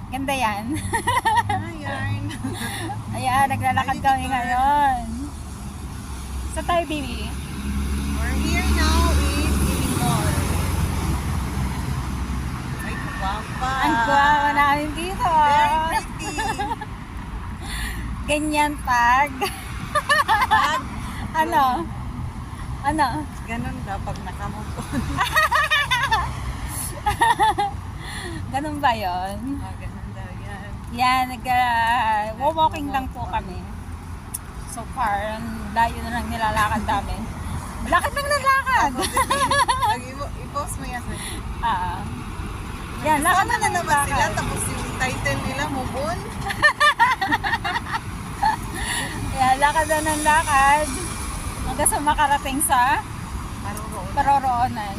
Ganda yan. Ayan. Ayan, naglalakad kami ngayon. Sa tayo, baby. We're here now in Kiling Mall. Ay, guwapa. Ang guwawa namin dito. Very pretty. Ganyan pag. Pag, Ano? Ano? ganun daw pag nakamupon. Ganun ba yun? Ganun daw yan. Yan, walking lang po kami. So far, ang layo na lang nilalakad namin. Lakad lang ng lakad. I-post mo yan. Yan, lakad Sama na na ng naman sila, lakad. tapos yung title nila, Mubon. Yan, lakad na ng lakad. Hanggang sa makarating sa Parang paroroonan.